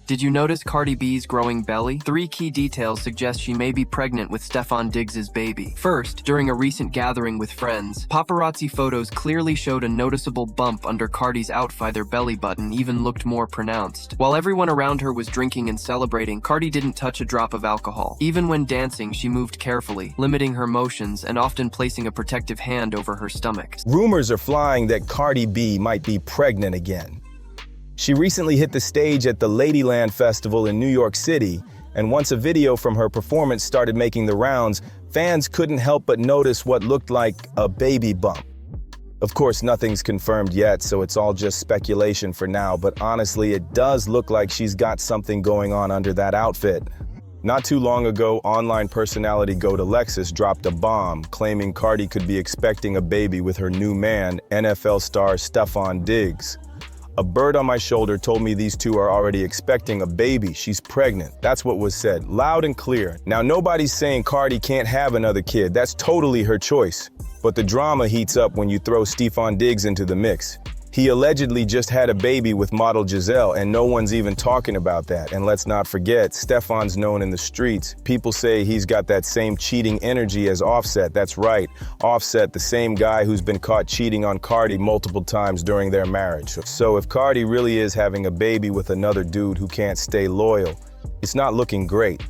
Did you notice Cardi B's growing belly? 3 key details suggest she may be pregnant with Stefon Diggs' baby. First, during a recent gathering with friends, paparazzi photos clearly showed a noticeable bump under Cardi's outfit. Their belly button even looked more pronounced. While everyone around her was drinking and celebrating, Cardi didn't touch a drop of alcohol. Even when dancing, she moved carefully, limiting her motions and often placing a protective hand over her stomach. Rumors are flying that Cardi B might be pregnant again. She recently hit the stage at the Ladyland Festival in New York City, and once a video from her performance started making the rounds, fans couldn't help but notice what looked like a baby bump. Of course, nothing's confirmed yet, so it's all just speculation for now, but honestly, it does look like she's got something going on under that outfit. Not too long ago, online personality Goat Alexis dropped a bomb, claiming Cardi could be expecting a baby with her new man, NFL star Stefon Diggs. A bird on my shoulder told me these two are already expecting a baby. She's pregnant. That's what was said, loud and clear. Now, nobody's saying Cardi can't have another kid. That's totally her choice. But the drama heats up when you throw Stefon Diggs into the mix. He allegedly just had a baby with model Giselle, and no one's even talking about that. And let's not forget, Stefon's known in the streets. People say he's got that same cheating energy as Offset. That's right, Offset, the same guy who's been caught cheating on Cardi multiple times during their marriage. So if Cardi really is having a baby with another dude who can't stay loyal, it's not looking great.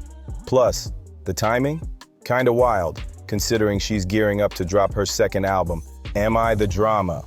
Plus, the timing? Kinda wild, considering she's gearing up to drop her second album, Am I the Drama?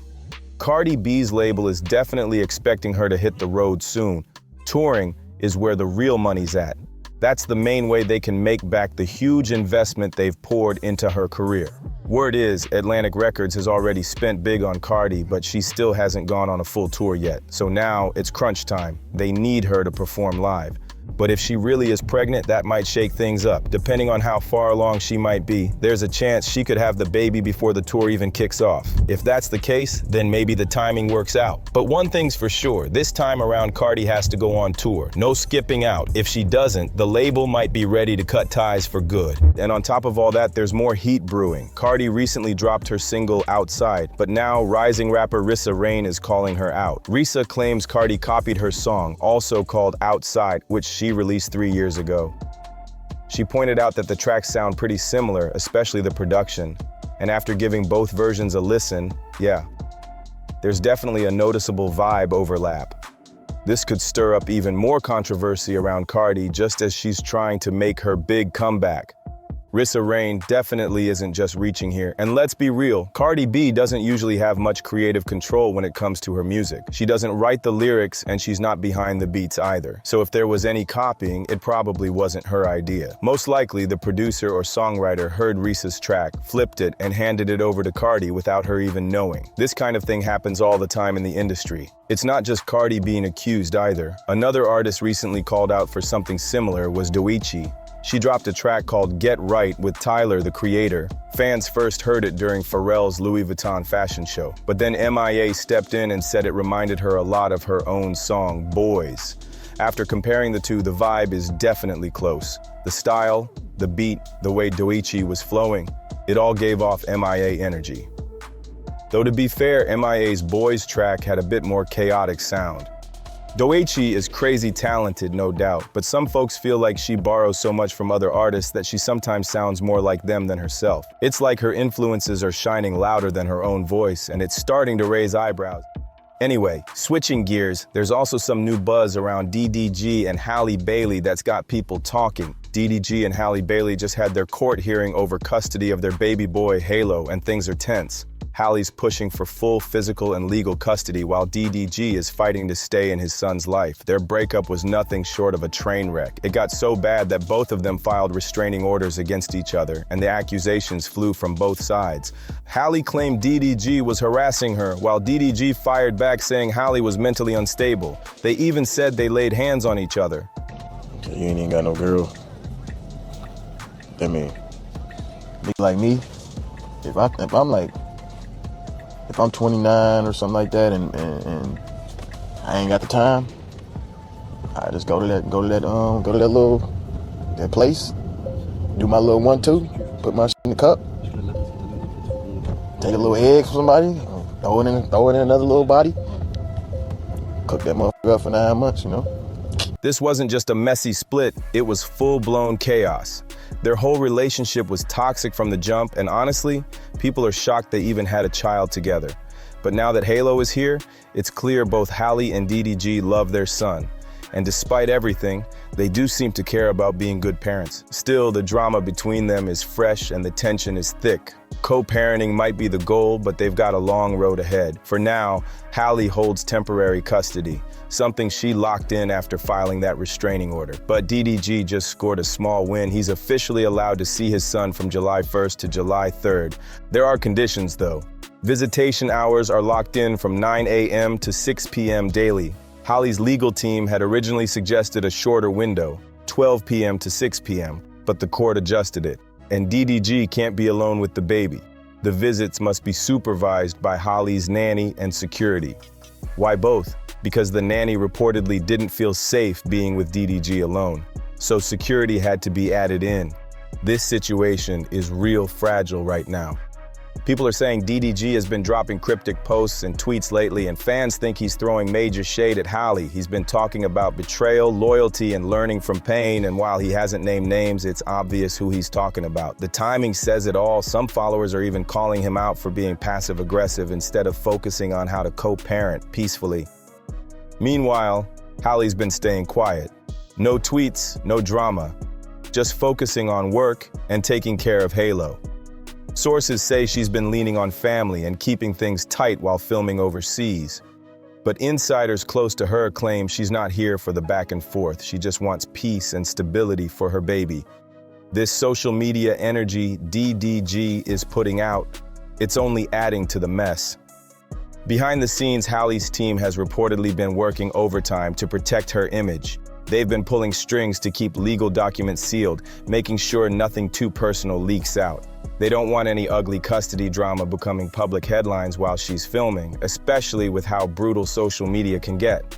Cardi B's label is definitely expecting her to hit the road soon. Touring is where the real money's at. That's the main way they can make back the huge investment they've poured into her career. Word is, Atlantic Records has already spent big on Cardi, but she still hasn't gone on a full tour yet. So now it's crunch time. They need her to perform live. But if she really is pregnant, that might shake things up. Depending on how far along she might be, there's a chance she could have the baby before the tour even kicks off. If that's the case, then maybe the timing works out. But one thing's for sure, this time around Cardi has to go on tour. No skipping out. If she doesn't, the label might be ready to cut ties for good. And on top of all that, there's more heat brewing. Cardi recently dropped her single Outside, but now rising rapper Rissa Rain is calling her out. Rissa claims Cardi copied her song, also called Outside, which she released 3 years ago. She pointed out that the tracks sound pretty similar, especially the production. And after giving both versions a listen, yeah, there's definitely a noticeable vibe overlap. This could stir up even more controversy around Cardi just as she's trying to make her big comeback. Rissa Rain definitely isn't just reaching here. And let's be real, Cardi B doesn't usually have much creative control when it comes to her music. She doesn't write the lyrics and she's not behind the beats either. So if there was any copying, it probably wasn't her idea. Most likely, the producer or songwriter heard Rissa's track, flipped it, and handed it over to Cardi without her even knowing. This kind of thing happens all the time in the industry. It's not just Cardi being accused either. Another artist recently called out for something similar was Doja. She dropped a track called Get Right with Tyler, the Creator. Fans first heard it during Pharrell's Louis Vuitton fashion show. But then MIA stepped in and said it reminded her a lot of her own song, Boys. After comparing the two, the vibe is definitely close. The style, the beat, the way Doja was flowing, it all gave off MIA energy. Though to be fair, MIA's Boys track had a bit more chaotic sound. Doja is crazy talented, no doubt, but some folks feel like she borrows so much from other artists that she sometimes sounds more like them than herself. It's like her influences are shining louder than her own voice, and it's starting to raise eyebrows. Anyway, switching gears, there's also some new buzz around DDG and Halle Bailey that's got people talking. DDG and Halle Bailey just had their court hearing over custody of their baby boy, Halo, and things are tense. Halle's pushing for full physical and legal custody while DDG is fighting to stay in his son's life. Their breakup was nothing short of a train wreck. It got so bad that both of them filed restraining orders against each other, and the accusations flew from both sides. Halle claimed DDG was harassing her, while DDG fired back saying Halle was mentally unstable. They even said they laid hands on each other. You ain't even got no girl. I mean, nigga like me, if I'm 29 or something like that and I ain't got the time, I just go to that place, do my little 1-2, put my shit in the cup, take a little egg from somebody, throw it in another little body, cook that motherfucker up for 9 months, you know. This wasn't just a messy split, it was full-blown chaos. Their whole relationship was toxic from the jump, and honestly, people are shocked they even had a child together. But now that Halo is here, it's clear both Halle and DDG love their son. And despite everything, they do seem to care about being good parents. Still, the drama between them is fresh and the tension is thick. Co-parenting might be the goal, but they've got a long road ahead. For now, Halle holds temporary custody, something she locked in after filing that restraining order. But DDG just scored a small win. He's officially allowed to see his son from July 1st to July 3rd. There are conditions, though. Visitation hours are locked in from 9 a.m. to 6 p.m. daily. Halle's legal team had originally suggested a shorter window, 12 p.m. to 6 p.m., but the court adjusted it. And DDG can't be alone with the baby. The visits must be supervised by Halle's nanny and security. Why both? Because the nanny reportedly didn't feel safe being with DDG alone, so security had to be added in. This situation is real fragile right now. People are saying DDG has been dropping cryptic posts and tweets lately, and fans think he's throwing major shade at Halle. He's been talking about betrayal, loyalty, and learning from pain, and while he hasn't named names, it's obvious who he's talking about. The timing says it all. Some followers are even calling him out for being passive-aggressive instead of focusing on how to co-parent peacefully. Meanwhile, Halle's been staying quiet. No tweets, no drama, just focusing on work and taking care of Halo. Sources say she's been leaning on family and keeping things tight while filming overseas. But insiders close to her claim she's not here for the back and forth. She just wants peace and stability for her baby. This social media energy DDG is putting out, it's only adding to the mess. Behind the scenes, Halle's team has reportedly been working overtime to protect her image. They've been pulling strings to keep legal documents sealed, making sure nothing too personal leaks out. They don't want any ugly custody drama becoming public headlines while she's filming, especially with how brutal social media can get.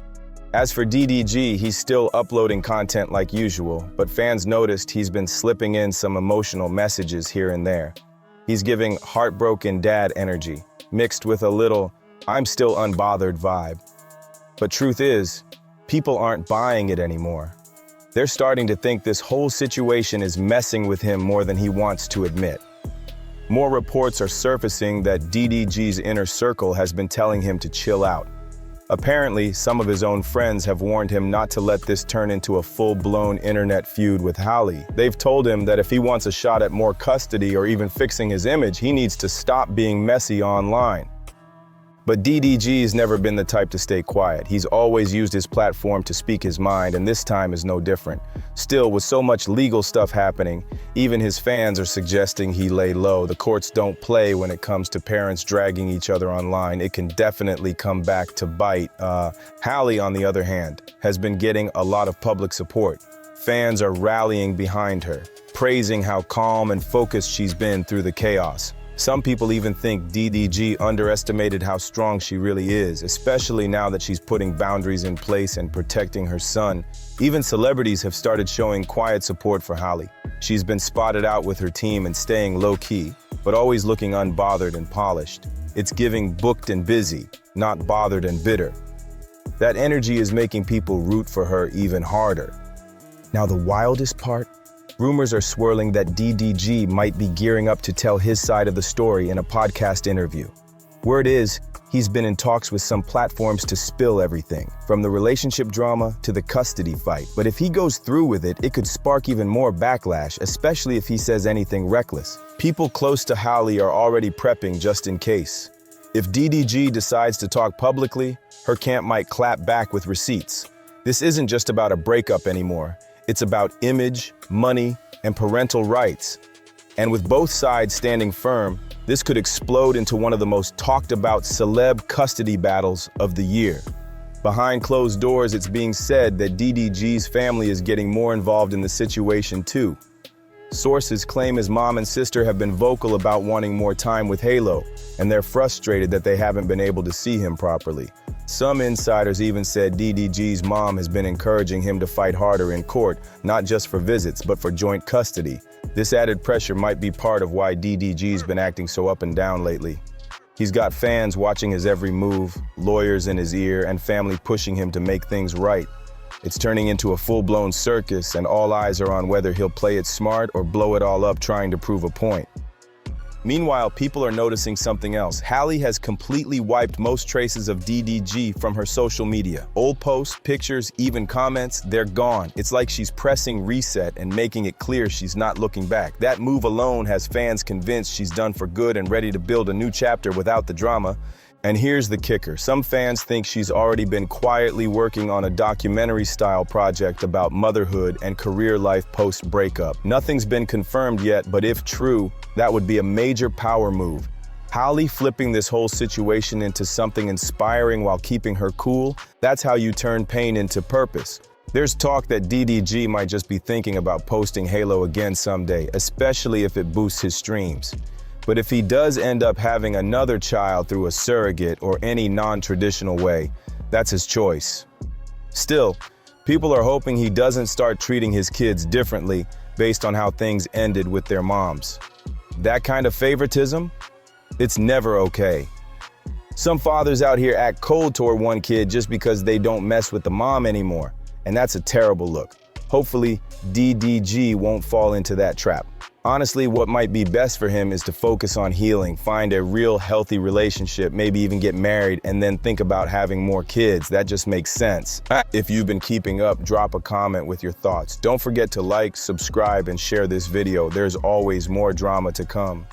As for DDG, he's still uploading content like usual, but fans noticed he's been slipping in some emotional messages here and there. He's giving heartbroken dad energy, mixed with a little "I'm still unbothered" vibe. But truth is, people aren't buying it anymore. They're starting to think this whole situation is messing with him more than he wants to admit. More reports are surfacing that DDG's inner circle has been telling him to chill out. Apparently, some of his own friends have warned him not to let this turn into a full-blown internet feud with Halle. They've told him that if he wants a shot at more custody or even fixing his image, he needs to stop being messy online. But DDG's never been the type to stay quiet. He's always used his platform to speak his mind, and this time is no different. Still, with so much legal stuff happening, even his fans are suggesting he lay low. The courts don't play when it comes to parents dragging each other online. It can definitely come back to bite. Halle, on the other hand, has been getting a lot of public support. Fans are rallying behind her, praising how calm and focused she's been through the chaos. Some people even think DDG underestimated how strong she really is, especially now that she's putting boundaries in place and protecting her son. Even celebrities have started showing quiet support for Halle. She's been spotted out with her team and staying low-key, but always looking unbothered and polished. It's giving booked and busy, not bothered and bitter. That energy is making people root for her even harder. Now, the wildest part? Rumors are swirling that DDG might be gearing up to tell his side of the story in a podcast interview. Word is, he's been in talks with some platforms to spill everything, from the relationship drama to the custody fight. But if he goes through with it, it could spark even more backlash, especially if he says anything reckless. People close to Halle are already prepping just in case. If DDG decides to talk publicly, her camp might clap back with receipts. This isn't just about a breakup anymore. It's about image, money, and parental rights. And with both sides standing firm, this could explode into one of the most talked about celeb custody battles of the year. Behind closed doors, it's being said that DDG's family is getting more involved in the situation too. Sources claim his mom and sister have been vocal about wanting more time with Halo, and they're frustrated that they haven't been able to see him properly. Some insiders even said DDG's mom has been encouraging him to fight harder in court, not just for visits, but for joint custody. This added pressure might be part of why DDG's been acting so up and down lately. He's got fans watching his every move, lawyers in his ear, and family pushing him to make things right. It's turning into a full-blown circus, and all eyes are on whether he'll play it smart or blow it all up trying to prove a point. Meanwhile, people are noticing something else. Halle has completely wiped most traces of DDG from her social media. Old posts, pictures, even comments, they're gone. It's like she's pressing reset and making it clear she's not looking back. That move alone has fans convinced she's done for good and ready to build a new chapter without the drama. And here's the kicker. Some fans think she's already been quietly working on a documentary-style project about motherhood and career life post-breakup. Nothing's been confirmed yet, but if true, that would be a major power move. Halle flipping this whole situation into something inspiring while keeping her cool, that's how you turn pain into purpose. There's talk that DDG might just be thinking about posting Halo again someday, especially if it boosts his streams. But if he does end up having another child through a surrogate or any non-traditional way, that's his choice. Still, people are hoping he doesn't start treating his kids differently based on how things ended with their moms. That kind of favoritism? It's never okay. Some fathers out here act cold toward one kid just because they don't mess with the mom anymore, and that's a terrible look. Hopefully, DDG won't fall into that trap. Honestly, what might be best for him is to focus on healing, find a real healthy relationship, maybe even get married, and then think about having more kids. That just makes sense. If you've been keeping up, drop a comment with your thoughts. Don't forget to like, subscribe, and share this video. There's always more drama to come.